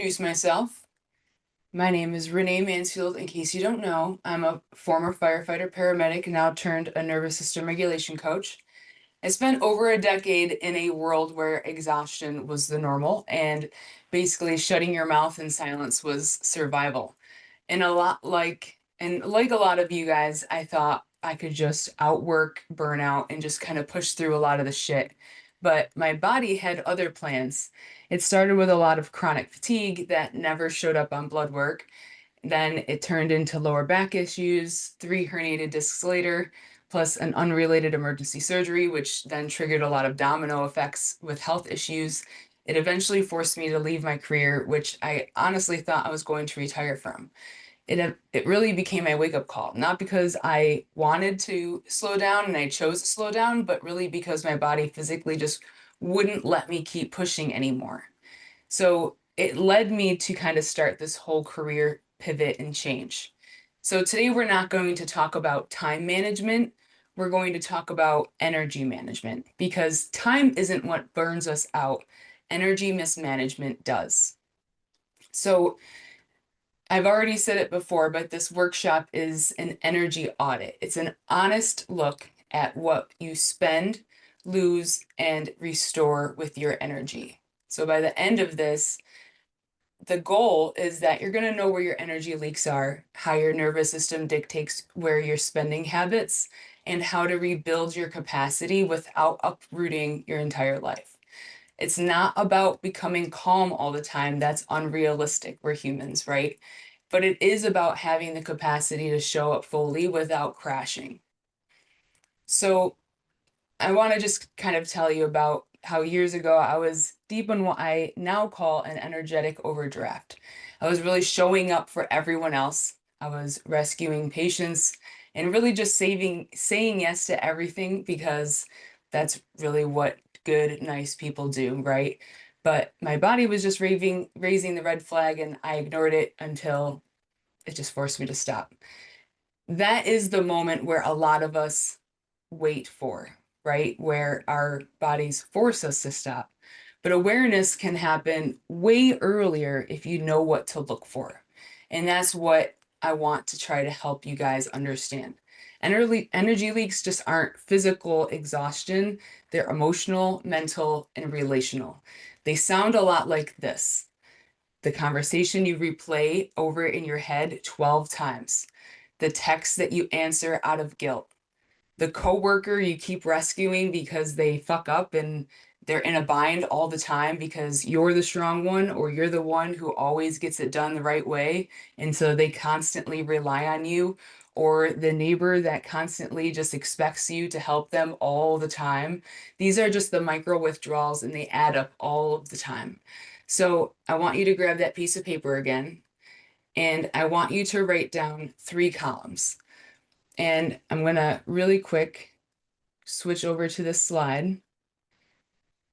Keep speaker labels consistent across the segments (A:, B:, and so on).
A: Introduce myself. My name is Renee Mansfield. In case you don't know, I'm a former firefighter paramedic, now turned a nervous system regulation coach. I spent over a decade in a world where exhaustion was the normal and basically shutting your mouth in silence was survival. And like a lot of you guys, I thought I could just outwork burnout and just kind of push through a lot of the shit. But my body had other plans. It started with a lot of chronic fatigue that never showed up on blood work. Then it turned into lower back issues, 3 herniated discs later, plus an unrelated emergency surgery, which then triggered a lot of domino effects with health issues. It eventually forced me to leave my career, which I honestly thought I was going to retire from. It really became my wake-up call, not because I wanted to slow down and I chose to slow down, but really because my body physically just wouldn't let me keep pushing anymore. So it led me to kind of start this whole career pivot and change. So today we're not going to talk about time management. We're going to talk about energy management because time isn't what burns us out. Energy mismanagement does. So I've already said it before, but this workshop is an energy audit. It's an honest look at what you spend, lose, and restore with your energy. So by the end of this, the goal is that you're going to know where your energy leaks are, how your nervous system dictates where your spending habits, and how to rebuild your capacity without uprooting your entire life. It's not about becoming calm all the time. That's unrealistic. We're humans, right? But it is about having the capacity to show up fully without crashing. So I want to just kind of tell you about how years ago I was deep in what I now call an energetic overdraft. I was really showing up for everyone else. I was rescuing patients and really just saying yes to everything because that's really what good, nice people do, right? But my body was just raising the red flag, and I ignored it until it just forced me to stop. That is the moment where a lot of us wait for, right? Where our bodies force us to stop. But awareness can happen way earlier if you know what to look for. And that's what I want to try to help you guys understand. Energy leaks just aren't physical exhaustion, they're emotional, mental, and relational. They sound a lot like this: the conversation you replay over in your head 12 times, the text that you answer out of guilt, the coworker you keep rescuing because they fuck up and they're in a bind all the time because you're the strong one or you're the one who always gets it done the right way, and so they constantly rely on you, or the neighbor that constantly just expects you to help them all the time. These are just the micro withdrawals and they add up all of the time. So I want you to grab that piece of paper again, and I want you to write down 3 columns. And I'm going to really quick switch over to this slide.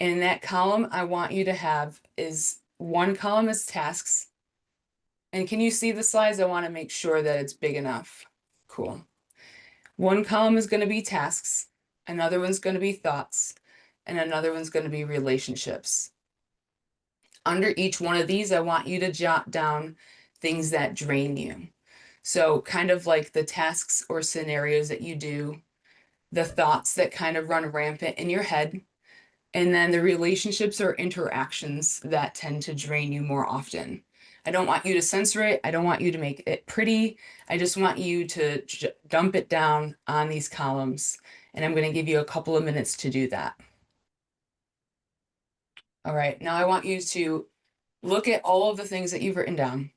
A: And that column I want you to have is, one column is tasks. And can you see the slides? I want to make sure that it's big enough. Cool. One column is going to be tasks. Another one's going to be thoughts. And another one's going to be relationships. Under each one of these, I want you to jot down things that drain you. So kind of like the tasks or scenarios that you do, the thoughts that kind of run rampant in your head, and then the relationships or interactions that tend to drain you more often. I don't want you to censor it. I don't want you to make it pretty. I just want you to dump it down on these columns. And I'm going to give you a couple of minutes to do that. All right, now I want you to look at all of the things that you've written down.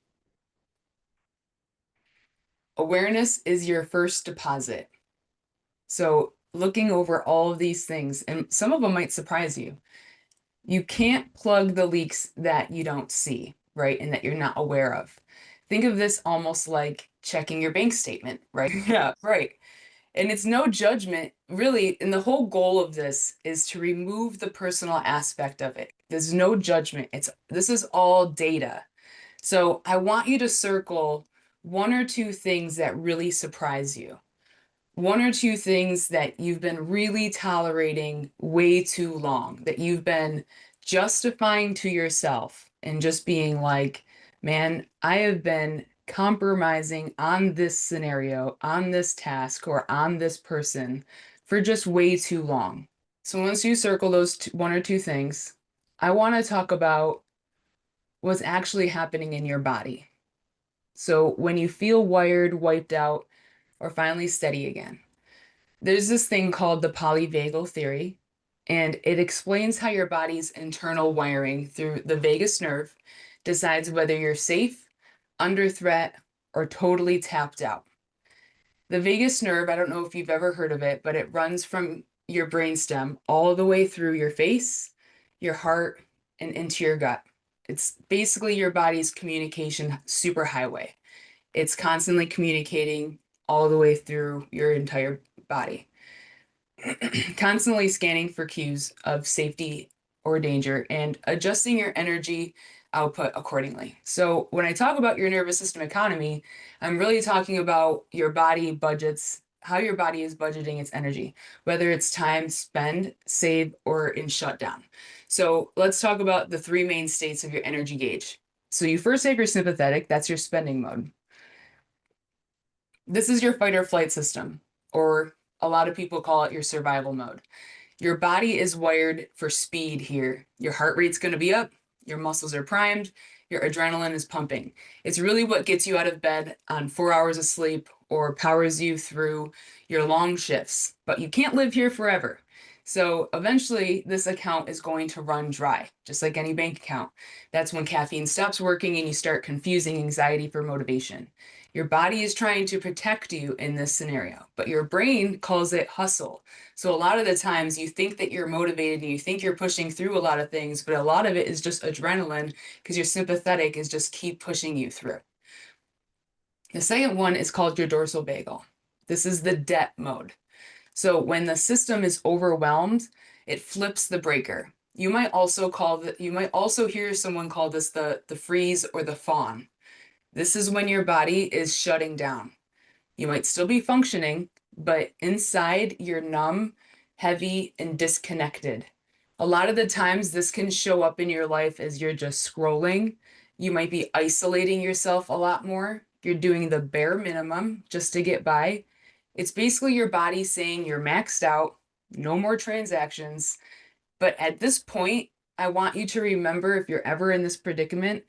A: Awareness is your first deposit. So looking over all of these things, and some of them might surprise you. You can't plug the leaks that you don't see, right? And that you're not aware of. Think of this almost like checking your bank statement, right? Yeah, right. And it's no judgment, really. And the whole goal of this is to remove the personal aspect of it. There's no judgment. This is all data. So I want you to circle 1 or 2 things that really surprise you. 1 or 2 things that you've been really tolerating way too long, that you've been justifying to yourself and just being like, man, I have been compromising on this scenario, on this task, or on this person for just way too long. So once you circle those one or two things, I want to talk about what's actually happening in your body. So when you feel wired, wiped out, or finally steady again, there's this thing called the polyvagal theory, and it explains how your body's internal wiring through the vagus nerve decides whether you're safe, under threat, or totally tapped out. The vagus nerve, I don't know if you've ever heard of it, but it runs from your brainstem all the way through your face, your heart, and into your gut. It's basically your body's communication superhighway. It's constantly communicating all the way through your entire body. Constantly scanning for cues of safety or danger and adjusting your energy output accordingly. So, when I talk about your nervous system economy, I'm really talking about your body budgets, how your body is budgeting its energy, whether it's time, spend, save, or in shutdown. So, let's talk about the three main states of your energy gauge. So, you first have your sympathetic, that's your spending mode. This is your fight or flight system, or a lot of people call it your survival mode. Your body is wired for speed here. Your heart rate's going to be up, your muscles are primed, your adrenaline is pumping. It's really what gets you out of bed on 4 hours of sleep or powers you through your long shifts. But you can't live here forever. So eventually, this account is going to run dry, just like any bank account. That's when caffeine stops working and you start confusing anxiety for motivation. Your body is trying to protect you in this scenario, but your brain calls it hustle. So a lot of the times you think that you're motivated and you think you're pushing through a lot of things, but a lot of it is just adrenaline because your sympathetic is just keep pushing you through. The second one is called your dorsal vagal. This is the debt mode. So when the system is overwhelmed, it flips the breaker. You might also hear someone call this the freeze or the fawn. This is when your body is shutting down. You might still be functioning, but inside you're numb, heavy, and disconnected. A lot of the times, this can show up in your life as you're just scrolling. You might be isolating yourself a lot more. You're doing the bare minimum just to get by. It's basically your body saying you're maxed out, no more transactions. But at this point, I want you to remember if you're ever in this predicament,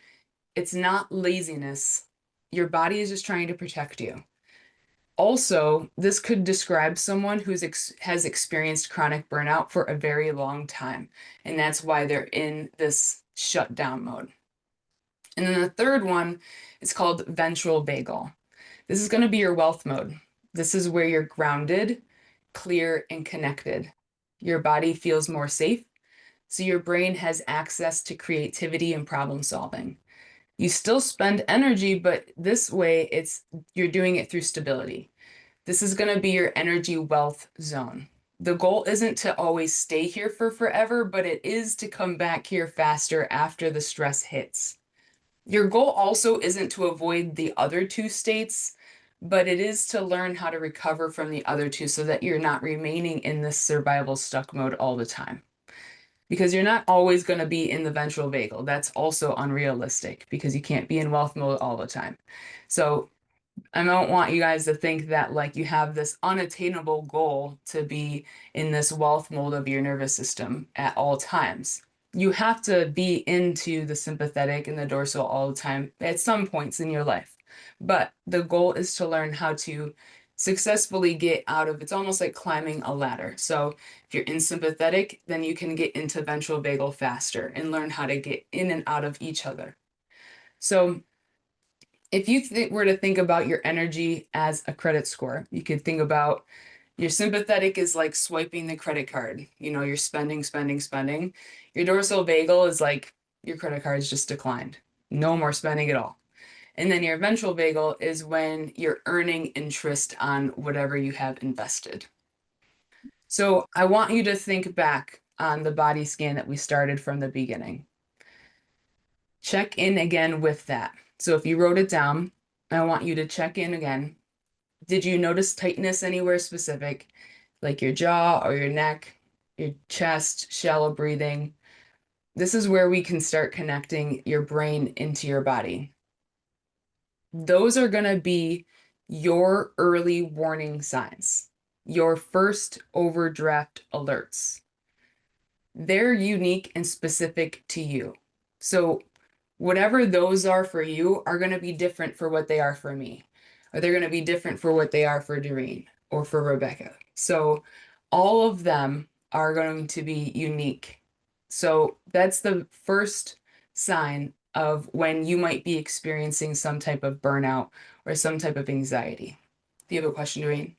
A: it's not laziness. Your body is just trying to protect you. Also, this could describe someone has experienced chronic burnout for a very long time, and that's why they're in this shutdown mode. And then the third one is called ventral vagal. This is going to be your wealth mode. This is where you're grounded, clear, and connected. Your body feels more safe, so your brain has access to creativity and problem solving. You still spend energy, but this way you're doing it through stability. This is going to be your energy wealth zone. The goal isn't to always stay here for forever, but it is to come back here faster after the stress hits. Your goal also isn't to avoid the other two states, but it is to learn how to recover from the other two so that you're not remaining in this survival stuck mode all the time. Because you're not always going to be in the ventral vagal. That's also unrealistic because you can't be in wealth mode all the time. So I don't want you guys to think that like you have this unattainable goal to be in this wealth mode of your nervous system at all times. You have to be into the sympathetic and the dorsal all the time at some points in your life. But the goal is to learn how to successfully get out of it's almost like climbing a ladder. So if you're in sympathetic, then you can get into ventral vagal faster and learn how to get in and out of each other. So if you were to think about your energy as a credit score, you could think about your sympathetic is like swiping the credit card. You know, you're spending, spending, spending. Your dorsal vagal is like your credit card's just declined. No more spending at all. And then your ventral vagal is when you're earning interest on whatever you have invested. So I want you to think back on the body scan that we started from the beginning. Check in again with that. So if you wrote it down, I want you to check in again. Did you notice tightness anywhere specific, like your jaw or your neck, your chest, shallow breathing? This is where we can start connecting your brain into your body. Those are going to be your early warning signs, your first overdraft alerts. They're unique and specific to you. So, whatever those are for you are going to be different for what they are for me, or they're going to be different for what they are for Doreen or for Rebecca. So, all of them are going to be unique. So, that's the first sign of when you might be experiencing some type of burnout or some type of anxiety. Do you have a question, Doreen?